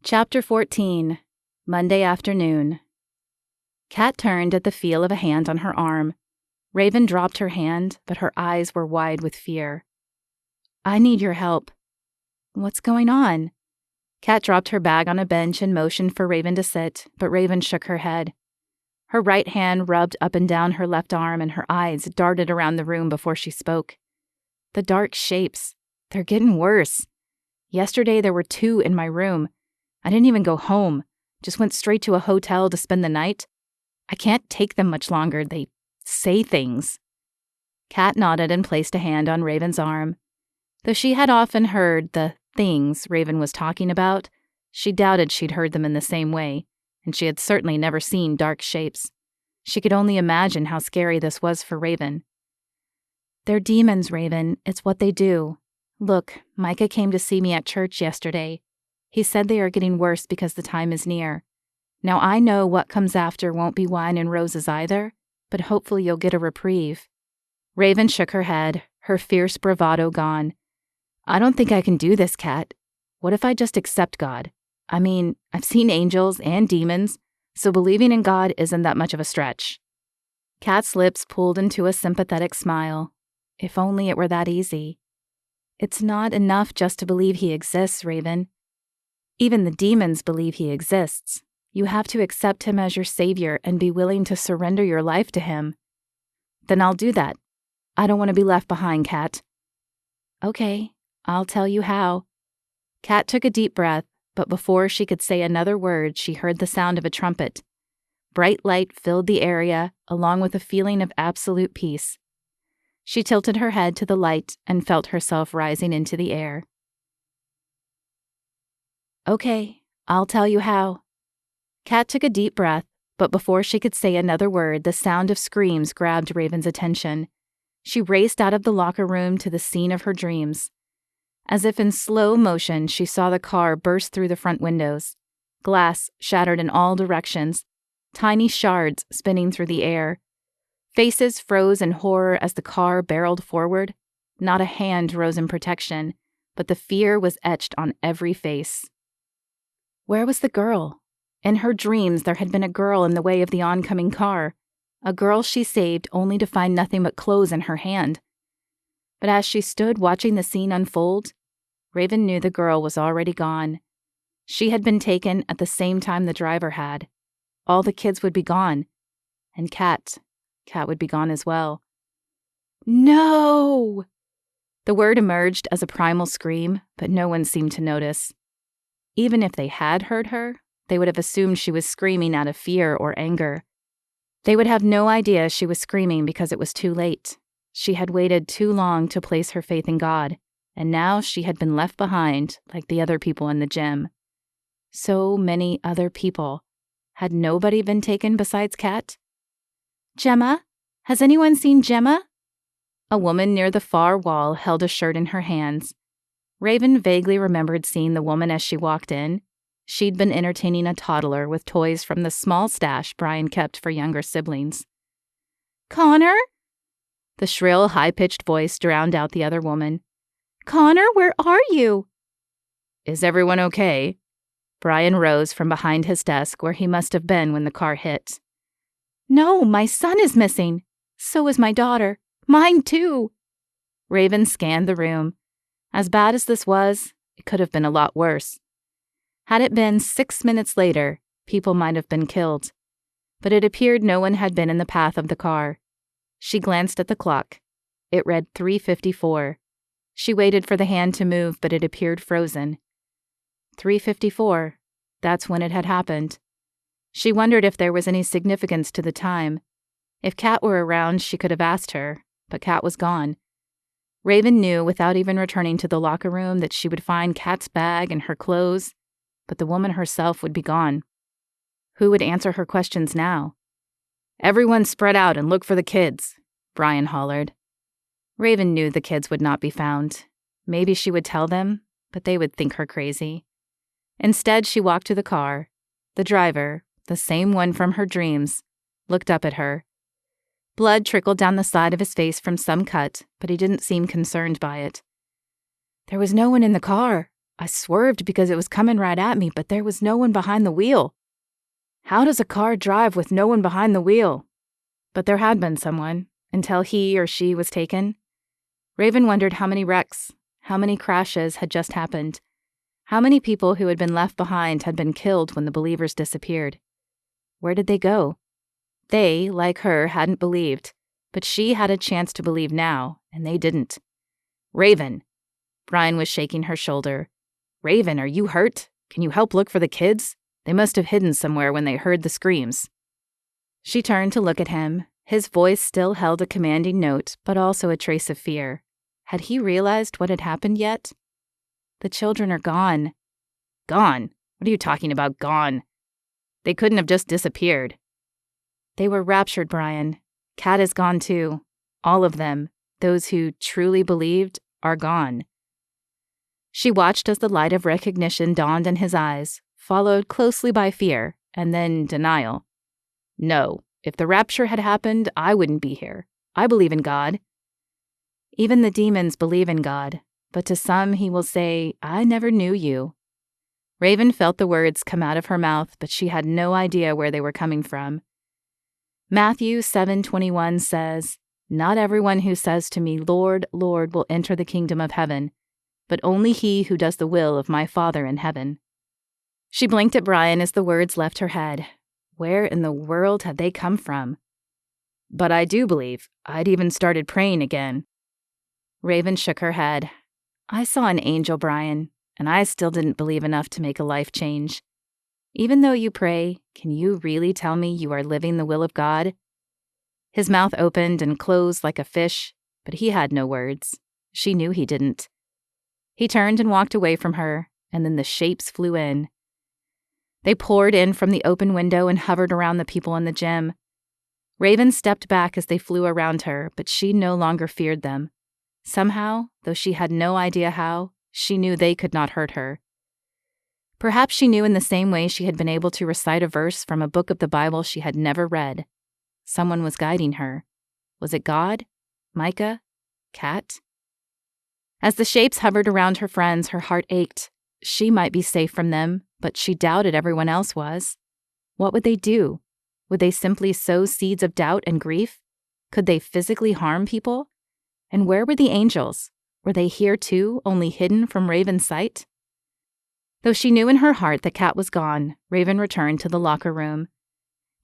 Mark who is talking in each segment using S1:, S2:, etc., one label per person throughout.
S1: Chapter 14, Monday afternoon. Kat turned at the feel of a hand on her arm. Raven dropped her hand, but her eyes were wide with fear. "I need your help." "What's going on?" Kat dropped her bag on a bench and motioned for Raven to sit, but Raven shook her head. Her right hand rubbed up and down her left arm, and her eyes darted around the room before she spoke. "The dark shapes. They're getting worse. Yesterday there were 2 in my room. I didn't even go home, just went straight to a hotel to spend the night. I can't take them much longer. They say things." Kat nodded and placed a hand on Raven's arm. Though she had often heard the things Raven was talking about, she doubted she'd heard them in the same way, and she had certainly never seen dark shapes. She could only imagine how scary this was for Raven. "They're demons, Raven. It's what they do. Look, Micah came to see me at church yesterday. He said they are getting worse because the time is near. Now I know what comes after won't be wine and roses either, but hopefully you'll get a reprieve." Raven shook her head, her fierce bravado gone. "I don't think I can do this, Kat. What if I just accept God? I mean, I've seen angels and demons, so believing in God isn't that much of a stretch." Kat's lips pulled into a sympathetic smile. If only it were that easy. "It's not enough just to believe he exists, Raven. Even the demons believe he exists. You have to accept him as your savior and be willing to surrender your life to him." "Then I'll do that. I don't want to be left behind, Kat." "Okay, I'll tell you how." Kat took a deep breath, but before she could say another word, she heard the sound of a trumpet. Bright light filled the area, along with a feeling of absolute peace. She tilted her head to the light and felt herself rising into the air. "Okay, I'll tell you how." Kat took a deep breath, but before she could say another word, the sound of screams grabbed Raven's attention. She raced out of the locker room to the scene of her dreams. As if in slow motion, she saw the car burst through the front windows. Glass shattered in all directions, tiny shards spinning through the air. Faces froze in horror as the car barreled forward. Not a hand rose in protection, but the fear was etched on every face. Where was the girl? In her dreams, there had been a girl in the way of the oncoming car, a girl she saved only to find nothing but clothes in her hand. But as she stood watching the scene unfold, Raven knew the girl was already gone. She had been taken at the same time the driver had. All the kids would be gone, and Kat would be gone as well. "No!" The word emerged as a primal scream, but no one seemed to notice. Even if they had heard her, they would have assumed she was screaming out of fear or anger. They would have no idea she was screaming because it was too late. She had waited too long to place her faith in God, and now she had been left behind like the other people in the gym. So many other people. Had nobody been taken besides Kat? "Gemma? Has anyone seen Gemma?" A woman near the far wall held a shirt in her hands. Raven vaguely remembered seeing the woman as she walked in. She'd been entertaining a toddler with toys from the small stash Brian kept for younger siblings. "Connor?" The shrill, high-pitched voice drowned out the other woman. "Connor, where are you?" "Is everyone okay?" Brian rose from behind his desk where he must have been when the car hit. "No, my son is missing. So is my daughter. Mine too." Raven scanned the room. As bad as this was, it could have been a lot worse. Had it been 6 minutes later, people might have been killed. But it appeared no one had been in the path of the car. She glanced at the clock. It read 3:54. She waited for the hand to move, but it appeared frozen. 3:54. That's when it had happened. She wondered if there was any significance to the time. If Kat were around, she could have asked her, but Kat was gone. Raven knew without even returning to the locker room that she would find Kat's bag and her clothes, but the woman herself would be gone. Who would answer her questions now? "Everyone spread out and look for the kids," Brian hollered. Raven knew the kids would not be found. Maybe she would tell them, but they would think her crazy. Instead, she walked to the car. The driver, the same one from her dreams, looked up at her. Blood trickled down the side of his face from some cut, but he didn't seem concerned by it. "There was no one in the car. I swerved because it was coming right at me, but there was no one behind the wheel. How does a car drive with no one behind the wheel? But there had been someone, until he or she was taken. Raven wondered how many wrecks, how many crashes had just happened, how many people who had been left behind had been killed when the believers disappeared. Where did they go? They, like her, hadn't believed, but she had a chance to believe now, and they didn't. Raven! Brian was shaking her shoulder. Raven, are you hurt? Can you help look for the kids? They must have hidden somewhere when they heard the screams. She turned to look at him. His voice still held a commanding note, but also a trace of fear. Had he realized what had happened yet? The children are gone. Gone? What are you talking about, gone? They couldn't have just disappeared. They were raptured, Brian. Kat is gone too. All of them, those who truly believed, are gone. She watched as the light of recognition dawned in his eyes, followed closely by fear, and then denial. No, if the rapture had happened, I wouldn't be here. I believe in God. Even the demons believe in God, but to some he will say, I never knew you. Raven felt the words come out of her mouth, but she had no idea where they were coming from. Matthew 7:21 says, Not everyone who says to me, Lord, Lord, will enter the kingdom of heaven, but only he who does the will of my Father in heaven. She blinked at Brian as the words left her head. Where in the world had they come from? But I do believe. I'd even started praying again. Raven shook her head. I saw an angel, Brian, and I still didn't believe enough to make a life change. Even though you pray, can you really tell me you are living the will of God? His mouth opened and closed like a fish, but he had no words. She knew he didn't. He turned and walked away from her, and then the shapes flew in. They poured in from the open window and hovered around the people in the gym. Raven stepped back as they flew around her, but she no longer feared them. Somehow, though she had no idea how, she knew they could not hurt her. Perhaps she knew in the same way she had been able to recite a verse from a book of the Bible she had never read. Someone was guiding her. Was it God? Micah? Kat? As the shapes hovered around her friends, her heart ached. She might be safe from them, but she doubted everyone else was. What would they do? Would they simply sow seeds of doubt and grief? Could they physically harm people? And where were the angels? Were they here too, only hidden from Raven's sight? Though she knew in her heart that Kat was gone, Raven returned to the locker room.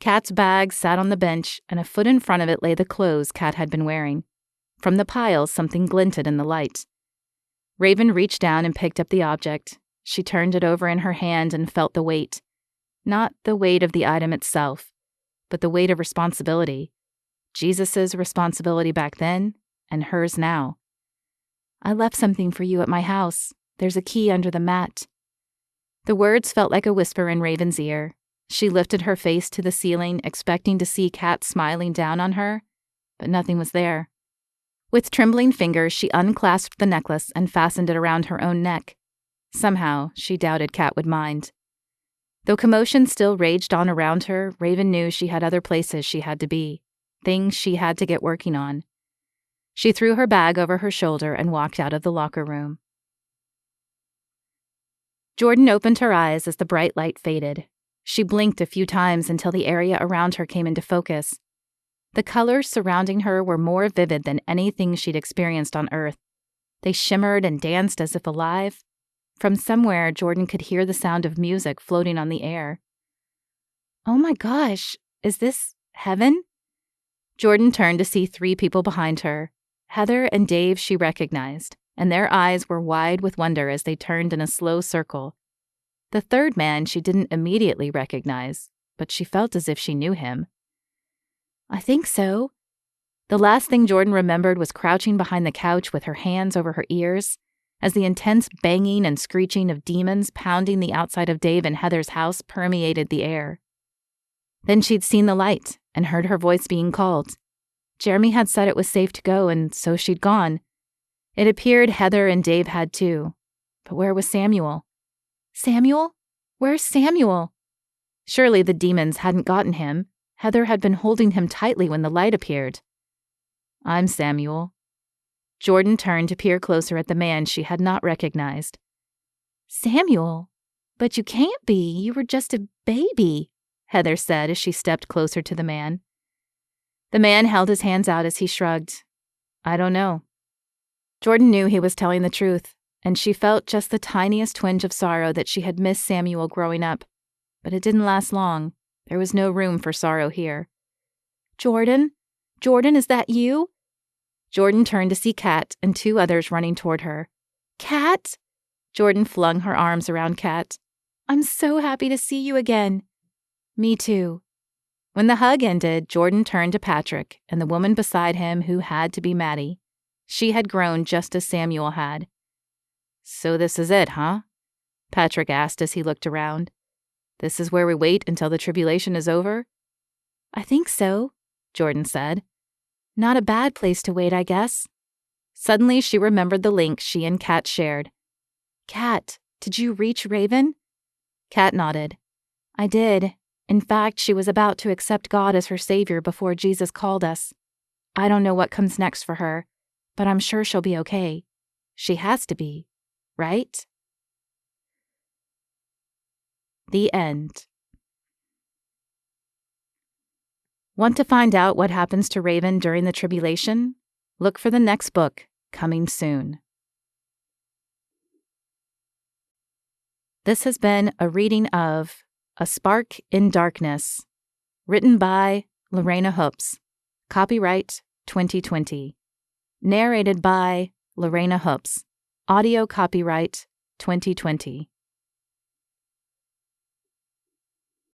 S1: Kat's bag sat on the bench, and a foot in front of it lay the clothes Kat had been wearing. From the piles, something glinted in the light. Raven reached down and picked up the object. She turned it over in her hand and felt the weight. Not the weight of the item itself, but the weight of responsibility. Jesus' responsibility back then, and hers now. I left something for you at my house. There's a key under the mat. The words felt like a whisper in Raven's ear. She lifted her face to the ceiling, expecting to see Kat smiling down on her, but nothing was there. With trembling fingers, she unclasped the necklace and fastened it around her own neck. Somehow, she doubted Kat would mind. Though commotion still raged on around her, Raven knew she had other places she had to be, things she had to get working on. She threw her bag over her shoulder and walked out of the locker room. Jordan opened her eyes as the bright light faded. She blinked a few times until the area around her came into focus. The colors surrounding her were more vivid than anything she'd experienced on Earth. They shimmered and danced as if alive. From somewhere, Jordan could hear the sound of music floating on the air. Oh my gosh, is this heaven? Jordan turned to see 3 people behind her. Heather and Dave she recognized, and their eyes were wide with wonder as they turned in a slow circle. The third man she didn't immediately recognize, but she felt as if she knew him. I think so. The last thing Jordan remembered was crouching behind the couch with her hands over her ears, as the intense banging and screeching of demons pounding the outside of Dave and Heather's house permeated the air. Then she'd seen the light and heard her voice being called. Jeremy had said it was safe to go, and so she'd gone. It appeared Heather and Dave had too. But where was Samuel? Samuel? Where's Samuel? Surely the demons hadn't gotten him. Heather had been holding him tightly when the light appeared. I'm Samuel. Jordan turned to peer closer at the man she had not recognized. Samuel, but you can't be. You were just a baby, Heather said as she stepped closer to the man. The man held his hands out as he shrugged. I don't know. Jordan knew he was telling the truth, and she felt just the tiniest twinge of sorrow that she had missed Samuel growing up. But it didn't last long. There was no room for sorrow here. Jordan? Jordan, is that you? Jordan turned to see Kat and two others running toward her. Kat? Jordan flung her arms around Kat. I'm so happy to see you again. Me too. When the hug ended, Jordan turned to Patrick and the woman beside him who had to be Maddie. She had grown just as Samuel had. So this is it, huh? Patrick asked as he looked around. This is where we wait until the tribulation is over? I think so, Jordan said. Not a bad place to wait, I guess. Suddenly she remembered the link she and Kat shared. Kat, did you reach Raven? Kat nodded. I did. In fact, she was about to accept God as her savior before Jesus called us. I don't know what comes next for her, but I'm sure she'll be okay. She has to be, right? The end. Want to find out what happens to Raven during the tribulation? Look for the next book, coming soon. This has been a reading of A Spark in Darkness, written by Lorana Hoopes, copyright 2020. Narrated by Lorana Hoopes, audio copyright 2020.